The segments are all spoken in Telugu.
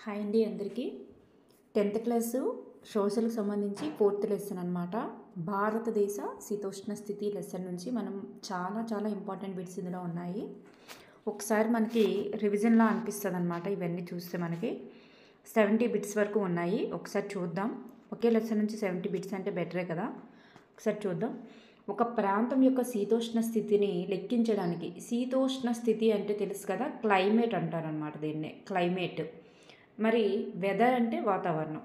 హాయ్ అండి అందరికీ 10th క్లాసు సోషల్కి సంబంధించి 4th లెసన్ అనమాట. భారతదేశ శీతోష్ణ స్థితి లెసన్ నుంచి మనం చాలా ఇంపార్టెంట్ బిట్స్ ఇందులో ఉన్నాయి. ఒకసారి మనకి రివిజన్లా అనిపిస్తుంది అనమాట. ఇవన్నీ చూస్తే మనకి 70 బిట్స్ వరకు ఉన్నాయి. ఒకసారి చూద్దాం. ఒకే లెసన్ నుంచి 70 బిట్స్ అంటే బెటరే కదా. ఒకసారి చూద్దాం. ఒక ప్రాంతం యొక్క శీతోష్ణ స్థితిని లెక్కించడానికి, శీతోష్ణ స్థితి అంటే తెలుసు కదా, క్లైమేట్ అంటారనమాట. దీన్నే క్లైమేట్. మరి వెదర్ అంటే వాతావరణం,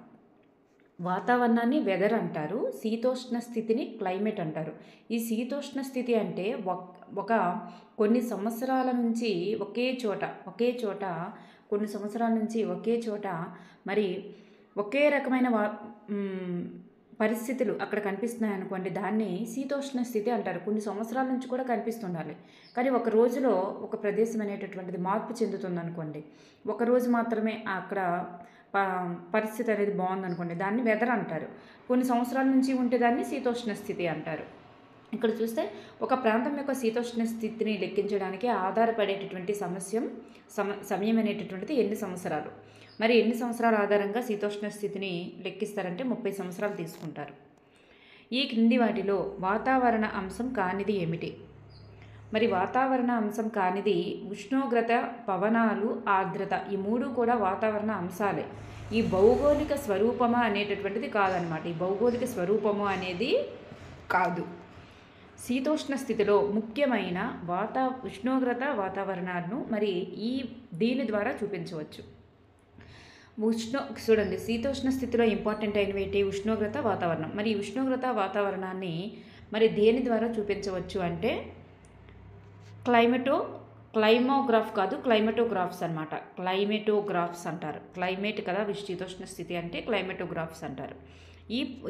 వాతావరణాన్ని వెదర్ అంటారు. శీతోష్ణ స్థితిని క్లైమేట్ అంటారు. ఈ శీతోష్ణ స్థితి అంటే ఒక కొన్ని సంవత్సరాల నుంచి ఒకే చోట కొన్ని సంవత్సరాల నుంచి ఒకే చోట మరి ఒకే రకమైన పరిస్థితులు అక్కడ కనిపిస్తున్నాయి అనుకోండి, దాన్ని శీతోష్ణ స్థితి అంటారు. కొన్ని సంవత్సరాల నుంచి కూడా కనిపిస్తుండాలి, కానీ ఒక రోజులో ఒక ప్రదేశం అనేటటువంటిది మార్పు చెందుతుంది అనుకోండి, ఒక రోజు మాత్రమే అక్కడ పరిస్థితి అనేది బాగుందనుకోండి, దాన్ని వెదర్ అంటారు. కొన్ని సంవత్సరాల నుంచి ఉంటే దాన్ని శీతోష్ణ స్థితి అంటారు. ఇక్కడ చూస్తే ఒక ప్రాంతం యొక్క శీతోష్ణ స్థితిని లెక్కించడానికి ఆధారపడేటటువంటి సమయం అనేటటువంటిది ఎన్ని సంవత్సరాలు. మరి ఎన్ని సంవత్సరాల ఆధారంగా శీతోష్ణ స్థితిని లెక్కిస్తారంటే 30 సంవత్సరాలు తీసుకుంటారు. ఈ క్రింది వాటిలో వాతావరణ అంశం కానిది ఏమిటి? మరి వాతావరణ అంశం కానిది ఉష్ణోగ్రత, పవనాలు, ఆర్ద్రత. ఈ మూడు కూడా వాతావరణ అంశాలే. ఈ భౌగోళిక స్వరూపమా అనేటటువంటిది కాదనమాట. ఈ భౌగోళిక స్వరూపము అనేది కాదు. శీతోష్ణ స్థితిలో ముఖ్యమైన ఉష్ణోగ్రత, వాతావరణాలను మరి దీని ద్వారా చూపించవచ్చు. చూడండి, శీతోష్ణ స్థితిలో ఇంపార్టెంట్ అయినవి ఏంటి? ఉష్ణోగ్రత, వాతావరణం. మరి ఉష్ణోగ్రత, వాతావరణాన్ని మరి దేని ద్వారా చూపించవచ్చు అంటే క్లైమోగ్రాఫ్ కాదు, క్లైమేటోగ్రాఫ్స్ అనమాట. క్లైమేటోగ్రాఫ్స్ అంటారు. క్లైమేట్ కదా శీతోష్ణ స్థితి అంటే, క్లైమేటోగ్రాఫ్స్ అంటారు.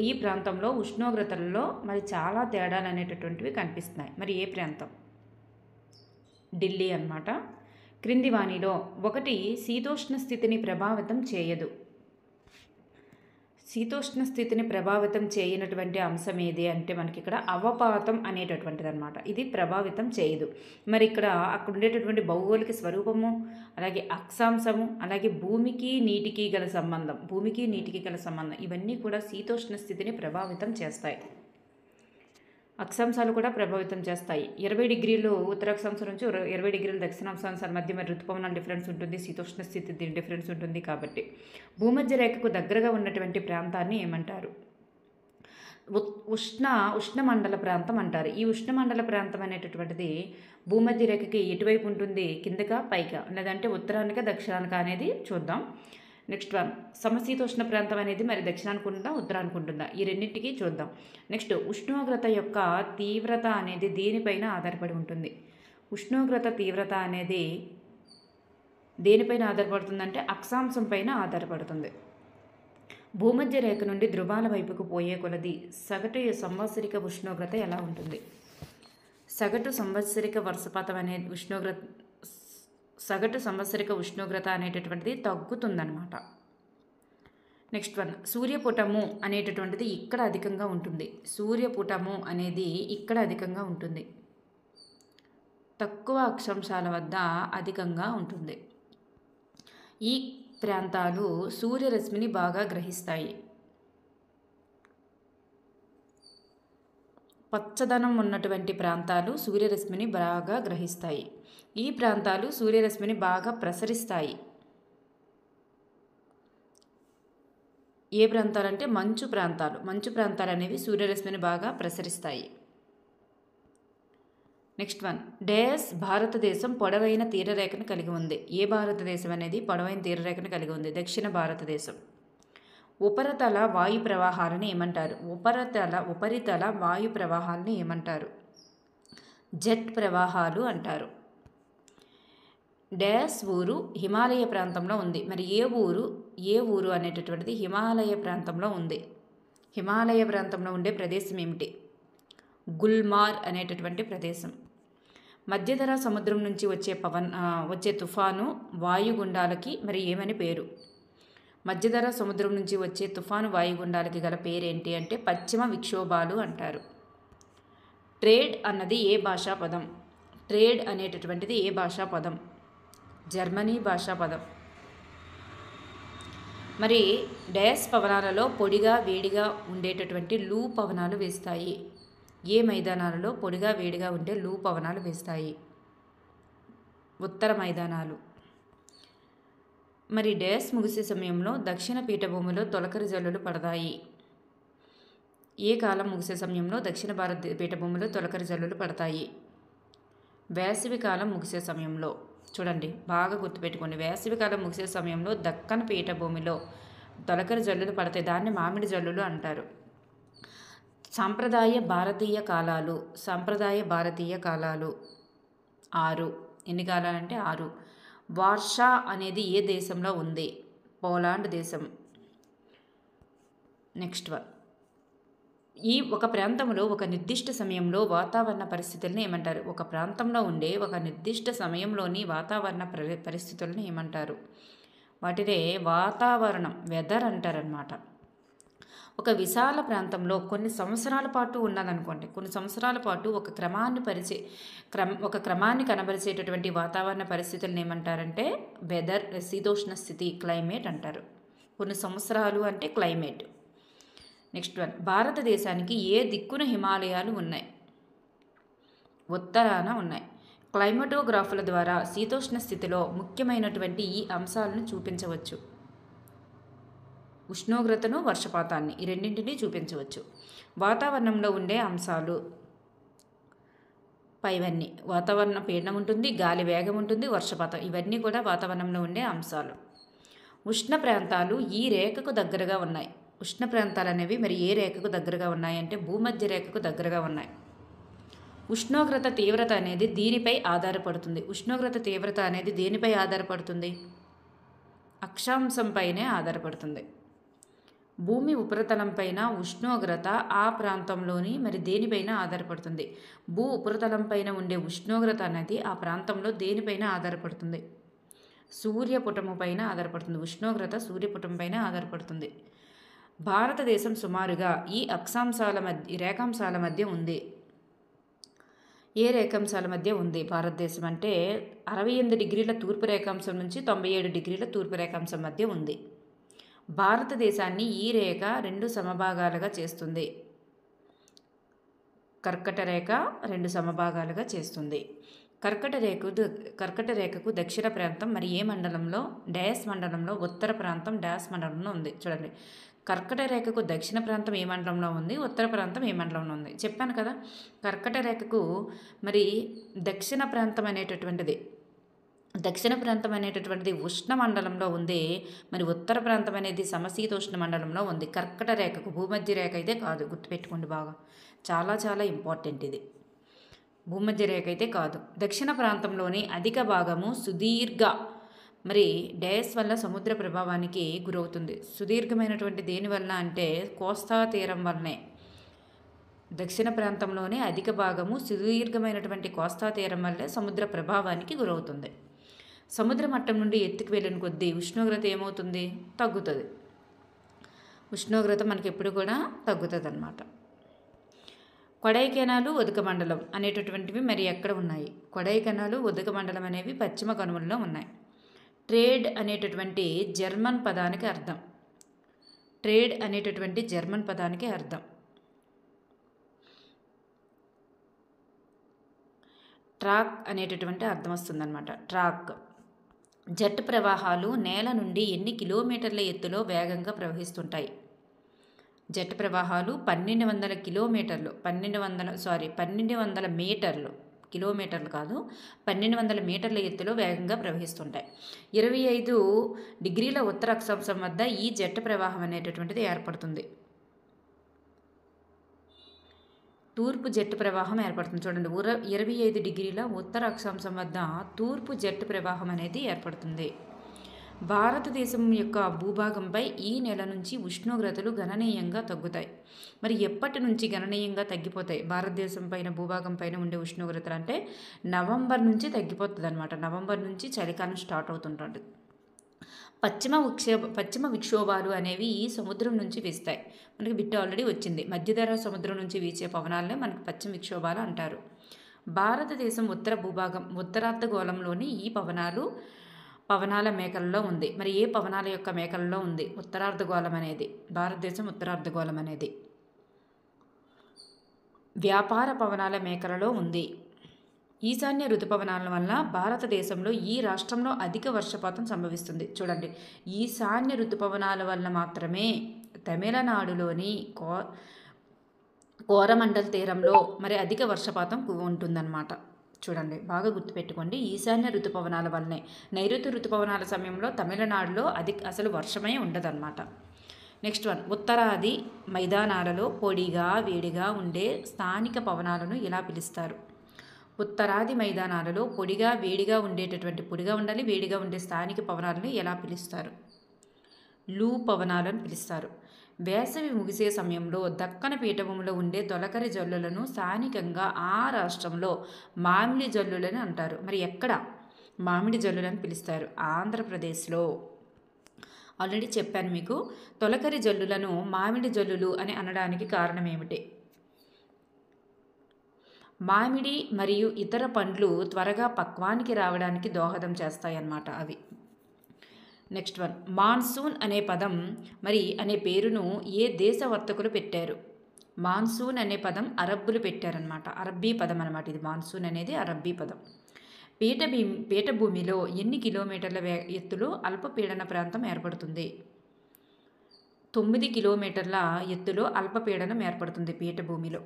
ఈ ప్రాంతంలో ఉష్ణోగ్రతలలో మరి చాలా తేడాలు అనేటటువంటివి కనిపిస్తున్నాయి. మరి ఏ ప్రాంతం? ఢిల్లీ అన్నమాట. క్రింది వానిలో ఒకటి శీతోష్ణ స్థితిని ప్రభావితం చేయదు. శీతోష్ణ స్థితిని ప్రభావితం చేయనటువంటి అంశం ఏది అంటే మనకి ఇక్కడ అవపాతం అనేటటువంటిది అనమాట. ఇది ప్రభావితం చేయదు. మరి అక్కడ ఉండేటటువంటి భౌగోళిక స్వరూపము, అలాగే అక్షాంశము, అలాగే భూమికి నీటికి గల సంబంధం ఇవన్నీ కూడా శీతోష్ణ స్థితిని ప్రభావితం చేస్తాయి. అక్షాంశాలు కూడా ప్రభావితం చేస్తాయి. 20 డిగ్రీలు ఉత్తరాక్షాంశం నుంచి 20 డిగ్రీలు దక్షిణాక్షాంశాల మధ్య మరి ఋతుపవనాల డిఫరెన్స్ ఉంటుంది, శీతోష్ణ స్థితి డిఫరెన్స్ ఉంటుంది. కాబట్టి భూమధ్య రేఖకు దగ్గరగా ఉన్నటువంటి ప్రాంతాన్ని ఏమంటారు? ఉష్ణమండల ప్రాంతం అంటారు. ఈ ఉష్ణమండల ప్రాంతం అనేటటువంటిది భూమధ్య రేఖకి ఎటువైపు ఉంటుంది? కిందగా, పైగా, లేదంటే ఉత్తరానిక, దక్షిణానిక అనేది చూద్దాం. నెక్స్ట్ వన్, సమశీతోష్ణ ప్రాంతం అనేది మరి దక్షిణానికి ఉంటుందా, ఉత్తరానికి ఉంటుందా? ఈ రెండింటికి చూద్దాం. నెక్స్ట్, ఉష్ణోగ్రత యొక్క తీవ్రత అనేది దేనిపైన ఆధారపడి ఉంటుంది? ఉష్ణోగ్రత తీవ్రత అనేది దేనిపైన ఆధారపడుతుందంటే అక్షాంశం పైన ఆధారపడుతుంది. భూమధ్య రేఖ నుండి ధృవాల వైపుకు పోయే కొలది సగటు సంవత్సరిక ఉష్ణోగ్రత ఎలా ఉంటుంది? సగటు సంవత్సరిక ఉష్ణోగ్రత అనేటటువంటిది తగ్గుతుందన్నమాట. నెక్స్ట్ వన్, సూర్యపుటము అనేటటువంటిది ఇక్కడ అధికంగా ఉంటుంది. సూర్యపుటము అనేది ఇక్కడ అధికంగా ఉంటుంది, తక్కువ అక్షాంశాల వద్ద అధికంగా ఉంటుంది. ఈ ప్రాంతాలు సూర్యరశ్మిని బాగా గ్రహిస్తాయి. పచ్చదనం ఉన్నటువంటి ప్రాంతాలు సూర్యరశ్మిని బాగా గ్రహిస్తాయి. ఈ ప్రాంతాలు సూర్యరశ్మిని బాగా ప్రసరిస్తాయి. ఏ ప్రాంతాలంటే మంచు ప్రాంతాలు అనేవి సూర్యరశ్మిని బాగా ప్రసరిస్తాయి. నెక్స్ట్ వన్, భారతదేశం పొడవైన తీరరేఖను కలిగి ఉంది. ఏ భారతదేశం అనేది పొడవైన తీరరేఖను కలిగి ఉంది? దక్షిణ భారతదేశం. ఉపరితల వాయు ప్రవాహాలను ఏమంటారు? ఉపరితల వాయు ప్రవాహాలను ఏమంటారు? జెట్ ప్రవాహాలు అంటారు. ఊరు హిమాలయ ప్రాంతంలో ఉంది. మరి ఏ ఊరు అనేటటువంటిది హిమాలయ ప్రాంతంలో ఉంది. హిమాలయ ప్రాంతంలో ఉండే ప్రదేశం ఏమిటి? గుల్మార్ అనేటటువంటి ప్రదేశం. మధ్యధరా సముద్రం నుంచి వచ్చే తుఫాను వాయుగుండాలకి మరి ఏమని పేరు? మధ్యధరా సముద్రం నుంచి వచ్చే తుఫాను వాయుగుండాలకి గల పేరేంటి అంటే పశ్చిమ విక్షోభాలు అంటారు. ట్రేడ్ అన్నది ఏ భాషా పదం? ట్రేడ్ అనేటటువంటిది ఏ భాషా పదం? జర్మనీ భాషా పదం. మరి డయాస్ పవనాలలో పొడిగా వేడిగా ఉండేటటువంటి లూ పవనాలు వేస్తాయి. ఏ మైదానాలలో పొడిగా వేడిగా ఉండే లూ పవనాలు వేస్తాయి? ఉత్తర మైదానాలు. మరి డయాస్ ముగిసే సమయంలో దక్షిణ పీఠభూమిలో తొలకరి జల్లులు పడతాయి. ఏ కాలం ముగిసే సమయంలో దక్షిణ భారత పీఠభూమిలో తొలకరి జల్లులు పడతాయి? వేసవి కాలం ముగిసే సమయంలో. చూడండి, బాగా గుర్తుపెట్టుకోండి. వేసవి కాలం ముగిసే సమయంలో దక్కన్ పీఠభూమిలో తొలకరి జల్లులు పడతాయి. దాన్ని మామిడి జల్లులు అంటారు. సాంప్రదాయ భారతీయ కాలాలు. సాంప్రదాయ భారతీయ కాలాలు 6. ఎన్ని కాలాలంటే 6. వార్షా అనేది ఏ దేశంలో ఉంది? పోలాండ్ దేశం. Next one. ఈ ఒక ప్రాంతంలో ఒక నిర్దిష్ట సమయంలో వాతావరణ పరిస్థితులను ఏమంటారు? ఒక ప్రాంతంలో ఉండే ఒక నిర్దిష్ట సమయంలోని వాతావరణ పరిస్థితులను ఏమంటారు? వాటినే వాతావరణం, వెదర్ అంటారనమాట. ఒక విశాల ప్రాంతంలో కొన్ని సంవత్సరాల పాటు ఉన్నదనుకోండి, కొన్ని సంవత్సరాల పాటు ఒక క్రమాన్ని కనబరిచేటటువంటి వాతావరణ పరిస్థితులను ఏమంటారంటే వెదర్, శీతోష్ణ స్థితి, క్లైమేట్ అంటారు. కొన్ని సంవత్సరాలు అంటే క్లైమేట్. Next one. భారతదేశానికి ఏ దిక్కున హిమాలయాలు ఉన్నాయి? ఉత్తరాన ఉన్నాయి. క్లైమటోగ్రాఫుల ద్వారా శీతోష్ణ స్థితిలో ముఖ్యమైనటువంటి ఈ అంశాలను చూపించవచ్చు. ఉష్ణోగ్రతను, వర్షపాతాన్ని, ఈ రెండింటినీ చూపించవచ్చు. వాతావరణంలో ఉండే అంశాలు పైవన్నీ. వాతావరణ పీడనం ఉంటుంది, గాలి వేగం ఉంటుంది, వర్షపాతం, ఇవన్నీ కూడా వాతావరణంలో ఉండే అంశాలు. ఉష్ణ ప్రాంతాలు ఈ రేఖకు దగ్గరగా ఉన్నాయి. ఉష్ణ ప్రాంతాలు అనేవి మరి ఏ రేఖకు దగ్గరగా ఉన్నాయంటే భూమధ్య రేఖకు దగ్గరగా ఉన్నాయి. ఉష్ణోగ్రత తీవ్రత అనేది దీనిపై ఆధారపడుతుంది. ఉష్ణోగ్రత తీవ్రత అనేది దేనిపై ఆధారపడుతుంది? అక్షాంశంపైనే ఆధారపడుతుంది. భూమి ఉపరితలం పైన ఉష్ణోగ్రత ఆ ప్రాంతంలోని మరి దేనిపైన ఆధారపడుతుంది? భూ ఉపరితలం పైన ఉండే ఉష్ణోగ్రత అనేది ఆ ప్రాంతంలో దేనిపైన ఆధారపడుతుంది? సూర్యపుటము పైన ఆధారపడుతుంది. ఉష్ణోగ్రత సూర్యపుటం పైన ఆధారపడుతుంది. భారతదేశం సుమారుగా ఈ రేఖాంశాల మధ్య ఉంది. ఏ రేఖాంశాల మధ్య ఉంది భారతదేశం అంటే 68 డిగ్రీల తూర్పు రేఖాంశం నుంచి 97 డిగ్రీల తూర్పు రేఖాంశం మధ్య ఉంది. భారతదేశాన్ని ఈ రేఖ 2 సమభాగాలుగా చేస్తుంది. కర్కట రేఖ 2 సమభాగాలుగా చేస్తుంది. కర్కట రేఖకు దక్షిణ ప్రాంతం మరి ఏ మండలంలో? డాష్ మండలంలో. ఉత్తర ప్రాంతం డాష్ మండలంలో ఉంది. చూడండి, కర్కట రేఖకు దక్షిణ ప్రాంతం ఏ మండలంలో ఉంది, ఉత్తర ప్రాంతం ఏ మండలంలో ఉంది చెప్పాను కదా. కర్కట రేఖకు మరి దక్షిణ ప్రాంతం అనేటటువంటిది ఉష్ణ మండలంలో ఉంది. మరి ఉత్తర ప్రాంతం అనేది సమశీతోష్ణ మండలంలో ఉంది. కర్కట రేఖకు భూమధ్య రేఖ అయితే కాదు, గుర్తుపెట్టుకోండి బాగా, చాలా చాలా ఇంపార్టెంట్ ఇది. భూమధ్య రేఖ అయితే కాదు. దక్షిణ ప్రాంతంలోని అధిక భాగము సుదీర్ఘ మరి డాష్ వల్ల సముద్ర ప్రభావానికి గురవుతుంది. సుదీర్ఘమైనటువంటి దేనివల్ల అంటే కోస్తా తీరం వల్లనే. దక్షిణ ప్రాంతంలోనే అధిక భాగము సుదీర్ఘమైనటువంటి కోస్తా తీరం వల్లే సముద్ర ప్రభావానికి గురవుతుంది. సముద్ర మట్టం నుండి ఎత్తుకు వెళ్ళిన కొద్దీ ఉష్ణోగ్రత ఏమవుతుంది? తగ్గుతుంది. ఉష్ణోగ్రత మనకి ఎప్పుడు కూడా తగ్గుతుంది అన్నమాట. కొడైకెనాలు, ఉదకమండలం అనేటటువంటివి మరి ఎక్కడ ఉన్నాయి? కొడైకెనాలు, ఉదకమండలం అనేవి పశ్చిమ కనుమలలో ఉన్నాయి. ట్రేడ్ అనేటటువంటి జర్మన్ పదానికి అర్థం. ట్రేడ్ అనేటటువంటి జర్మన్ పదానికి అర్థం. ట్రాక్ అనేటటువంటి అర్థం వస్తుందన్నమాట. ట్రాక్. జెట్ ప్రవాహాలు నేల నుండి ఎన్ని కిలోమీటర్ల ఎత్తులో వేగంగా ప్రవహిస్తుంటాయి? జెట్ ప్రవాహాలు 1200 మీటర్లు, కిలోమీటర్లు కాదు, 1200 మీటర్ల ఎత్తులో వేగంగా ప్రవహిస్తుంటాయి. 25 డిగ్రీల ఉత్తర అక్షాంశం వద్ద ఈ జెట్ ప్రవాహం అనేటటువంటిది ఏర్పడుతుంది. తూర్పు జెట్ ప్రవాహం ఏర్పడుతుంది. చూడండి, 25 డిగ్రీల ఉత్తర అక్షాంశం వద్ద తూర్పు జెట్ ప్రవాహం అనేది ఏర్పడుతుంది. భారతదేశం యొక్క భూభాగంపై ఈ నెల నుంచి ఉష్ణోగ్రతలు గణనీయంగా తగ్గుతాయి. మరి ఎప్పటి నుంచి గణనీయంగా తగ్గిపోతాయి? భారతదేశం పైన భూభాగం పైన ఉండే ఉష్ణోగ్రతలు అంటే నవంబర్ నుంచి తగ్గిపోతుంది అనమాట. నవంబర్ నుంచి చలికాలం స్టార్ట్ అవుతుంటుంది. పశ్చిమ విక్షోభాలు అనేవి ఈ సముద్రం నుంచి వీస్తాయి. మనకి బిట్ ఆల్రెడీ వచ్చింది. మధ్యధరా సముద్రం నుంచి వీచే పవనాలనే మనకి పశ్చిమ విక్షోభాలు అంటారు. భారతదేశం ఉత్తరార్ధగోళంలోని ఈ పవనాలు పవనాల మేకలలో ఉంది. మరి ఏ పవనాల యొక్క మేకలలో ఉంది? ఉత్తరార్ధగోళం అనేది, భారతదేశం ఉత్తరార్ధగోళం అనేది వ్యాపార పవనాల మేకలలో ఉంది. ఈశాన్య ఋతుపవనాల వల్ల భారతదేశంలో ఈ రాష్ట్రంలో అధిక వర్షపాతం సంభవిస్తుంది. చూడండి, ఈశాన్య ఋతుపవనాల వల్ల మాత్రమే తమిళనాడులోని కోరమండల్ తీరంలో మరి అధిక వర్షపాతం ఉంటుందన్నమాట. చూడండి, బాగా గుర్తుపెట్టుకోండి, ఈశాన్య ఋతుపవనాల వల్లనే. నైరుతి ఋతుపవనాల సమయంలో తమిళనాడులో అసలు వర్షమే ఉండదన్నమాట. నెక్స్ట్ వన్, ఉత్తరాది మైదానాలలో పొడిగా వేడిగా ఉండే స్థానిక పవనాలను ఇలా పిలుస్తారు. ఉత్తరాది మైదానాలలో పొడిగా వేడిగా ఉండేటటువంటి, పొడిగా ఉండాలి వేడిగా ఉండే స్థానిక పవనాలను ఎలా పిలుస్తారు? లూ పవనాలను పిలుస్తారు. వేసవి ముగిసే సమయంలో దక్కన పీఠభూమిలో ఉండే తొలకరి జల్లులను స్థానికంగా ఆ రాష్ట్రంలో మామిడి జల్లులని అంటారు. మరి ఎక్కడ మామిడి జల్లులని పిలుస్తారు? ఆంధ్రప్రదేశ్లో. ఆల్రెడీ చెప్పాను మీకు, తొలకరి జల్లులను మామిడి జల్లులు అని అనడానికి కారణం ఏమిటి? మామిడి మరియు ఇతర పండ్లు త్వరగా పక్వానికి రావడానికి దోహదం చేస్తాయన్నమాట అవి. నెక్స్ట్ వన్, మాన్సూన్ అనే పదం మరి అనే పేరును ఏ దేశ వర్తకులు పెట్టారు? మాన్సూన్ అనే పదం అరబ్బులు పెట్టారనమాట. అరబ్బీ పదం అనమాట ఇది. మాన్సూన్ అనేది అరబ్బీ పదం. పీఠభూమిలో ఎన్ని కిలోమీటర్ల ఎత్తులో అల్పపీడన ప్రాంతం ఏర్పడుతుంది? 9 కిలోమీటర్ల ఎత్తులో అల్పపీడనం ఏర్పడుతుంది పీఠభూమిలో.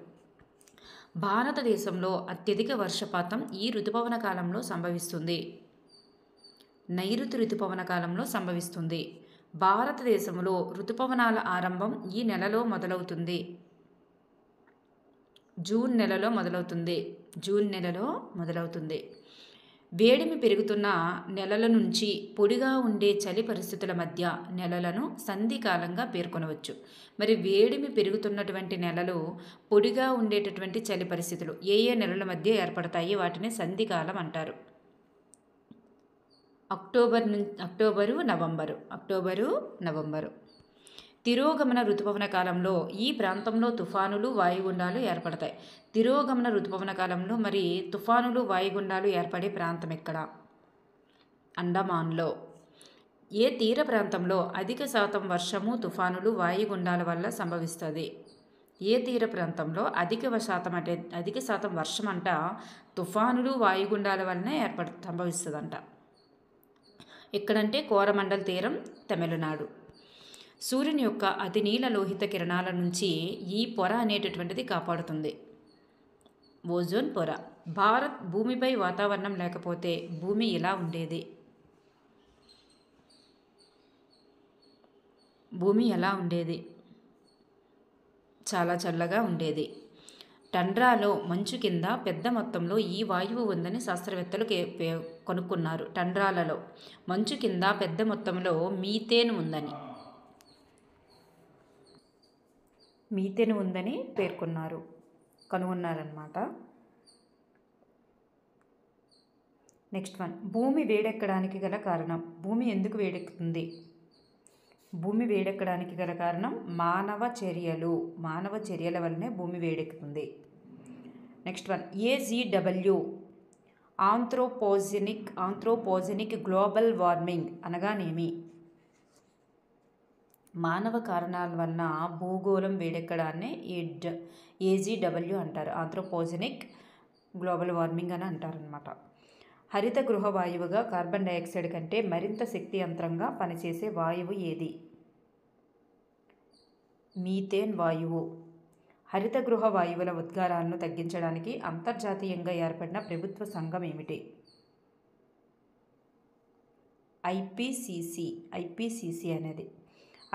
భారతదేశంలో అత్యధిక వర్షపాతం ఈ ఋతుపవన కాలంలో సంభవిస్తుంది. నైరుతి ఋతుపవన కాలంలో సంభవిస్తుంది. భారతదేశంలో ఋతుపవనాల ఆరంభం ఈ నెలలో మొదలవుతుంది. జూన్ నెలలో మొదలవుతుంది. వేడిమి పెరుగుతున్న నెలల నుంచి పొడిగా ఉండే చలి పరిస్థితుల మధ్య నెలలను సంధికాలంగా పేర్కొనవచ్చు. మరి వేడిమి పెరుగుతున్నటువంటి నెలలు, పొడిగా ఉండేటటువంటి చలి పరిస్థితులు ఏ ఏ నెలల మధ్య ఏర్పడతాయి? వాటిని సంధికాలం అంటారు. October November. తిరోగమన ఋతుపవన కాలంలో ఈ ప్రాంతంలో తుఫానులు వాయుగుండాలు ఏర్పడతాయి. తిరోగమన ఋతుపవన కాలంలో మరి తుఫానులు వాయుగుండాలు ఏర్పడే ప్రాంతం ఎక్కడ? అండమాన్లో. ఏ తీర ప్రాంతంలో అధిక శాతం వర్షము, తుఫానులు, వాయుగుండాల వల్ల సంభవిస్తుంది? ఏ తీర ప్రాంతంలో అధిక శాతం వర్షం అంట తుఫానులు, వాయుగుండాల వల్లనే సంభవిస్తుందంట. ఎక్కడంటే కోరమండల్ తీరం, తమిళనాడు. సూర్యుని యొక్క అతి నీల లోహిత కిరణాల నుంచి ఈ పొర అనేటటువంటిది కాపాడుతుంది. ఓజోన్ పొర. భూమిపై వాతావరణం లేకపోతే భూమి ఎలా ఉండేది? చాలా చల్లగా ఉండేది. టండ్రాలో మంచు కింద పెద్ద మొత్తంలో ఈ వాయువు ఉందని శాస్త్రవేత్తలు కనుక్కున్నారు. టండ్రాలలో మంచు కింద పెద్ద మొత్తంలో మీథేన్ ఉందని కనుగొన్నారన్నమాట. నెక్స్ట్ వన్, భూమి వేడెక్కడానికి గల కారణం. భూమి ఎందుకు వేడెక్కుతుంది? భూమి వేడెక్కడానికి గల కారణం మానవ చర్యల వల్లనే భూమి వేడెక్కుతుంది. Next one, AGW anthropogenic global warming అనగానేమి? మానవ కారణాల వలన భూగోళం వేడెక్కడాన్ని AGW అంటారు. ఆంథ్రోపోజెనిక్ గ్లోబల్ వార్మింగ్ అని అంటారనమాట. హరిత గృహ వాయువుగా కార్బన్ డైఆక్సైడ్ కంటే మరింత శక్తివంతంగా పనిచేసే వాయువు ఏది? మీథేన్ వాయువు. హరిత గృహ వాయువుల ఉద్గారాలను తగ్గించడానికి అంతర్జాతీయంగా ఏర్పడిన ప్రభుత్వ సంఘం ఏమిటి? IPCC అనేది.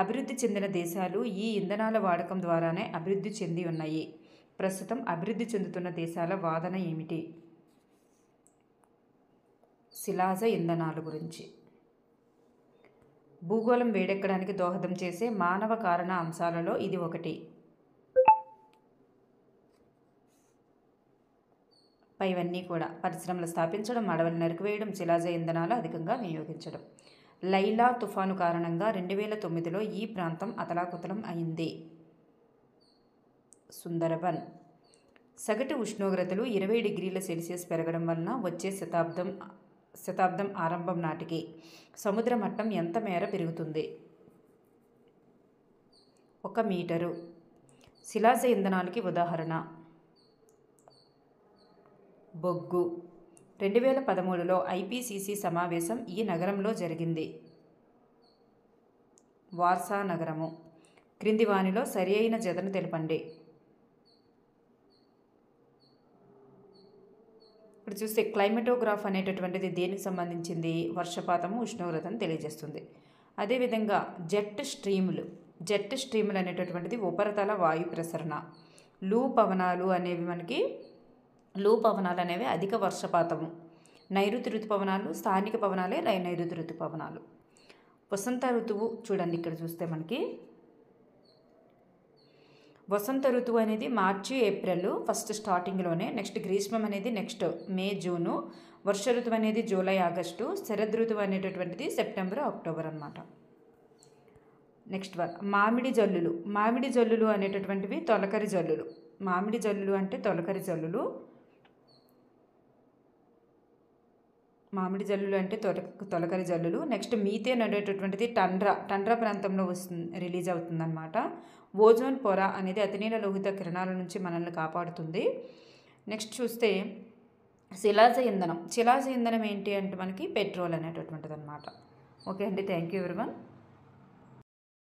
అభివృద్ధి చెందిన దేశాలు ఈ ఇంధనాల వాడకం ద్వారానే అభివృద్ధి చెంది ఉన్నాయి. ప్రస్తుతం అభివృద్ధి చెందుతున్న దేశాల వాదన ఏమిటి? శిలాజ ఇంధనాల గురించి. భూగోళం వేడెక్కడానికి దోహదం చేసే మానవ కారణ అంశాలలో ఇది ఒకటి. పైవన్నీ కూడా పరిశ్రమలు స్థాపించడం, అడవులు నరికివేయడం, శిలాజ ఇంధనాలు అధికంగా వినియోగించడం. లైలా తుఫాను కారణంగా 2009లో ఈ ప్రాంతం అతలాకుతలం అయింది. సుందరబన్. సగటు ఉష్ణోగ్రతలు 20 డిగ్రీల సెల్సియస్ పెరగడం వలన వచ్చే శతాబ్దం ఆరంభం నాటికి సముద్ర మట్టం ఎంత మేర పెరుగుతుంది? 1 మీటరు. శిలాజ ఇంధనాలకి ఉదాహరణ బొగ్గు. 2013లో IPCC సమావేశం ఈ నగరంలో జరిగింది. వార్సా నగరము. క్రింది వానిలో సరి అయిన జతను తెలపండి. ఇప్పుడు చూస్తే క్లైమటోగ్రాఫ్ అనేటటువంటిది దేనికి సంబంధించింది? వర్షపాతము, ఉష్ణోగ్రతను తెలియజేస్తుంది. అదేవిధంగా జెట్ స్ట్రీములు అనేటటువంటిది ఉపరితల వాయు ప్రసరణ. లూ పవనాలు అనేవి అధిక వర్షపాతము. నైరుతి ఋతుపవనాలు స్థానిక పవనాలే నైరుతి ఋతుపవనాలు. వసంత ఋతువు చూడండి, ఇక్కడ చూస్తే మనకి వసంత ఋతువు అనేది మార్చి ఏప్రిల్ ఫస్ట్ స్టార్టింగ్లోనే. నెక్స్ట్ గ్రీష్మం అనేది నెక్స్ట్ మే జూను. వర్ష ఋతువు అనేది జూలై ఆగస్టు. శరద్ ఋతువు అనేటటువంటిది సెప్టెంబర్ అక్టోబర్ అన్నమాట. నెక్స్ట్ మామిడి జల్లులు అనేటటువంటివి తొలకరి జల్లులు. మామిడి జల్లులు అంటే తొలకరి జల్లులు. తొలకరి జల్లులు. నెక్స్ట్ మీథేన్ అనేటటువంటిది టండ్రా ప్రాంతంలో రిలీజ్ అవుతుందన్నమాట. ఓజోన్ పొర అనేది అతినీల లోహిత కిరణాల నుంచి మనల్ని కాపాడుతుంది. నెక్స్ట్ చూస్తే శిలాజ ఇంధనం ఏంటి అంటే మనకి పెట్రోల్ అనేటటువంటిది అనమాట. ఓకే అండి, థ్యాంక్ యూ ఎవరీవన్.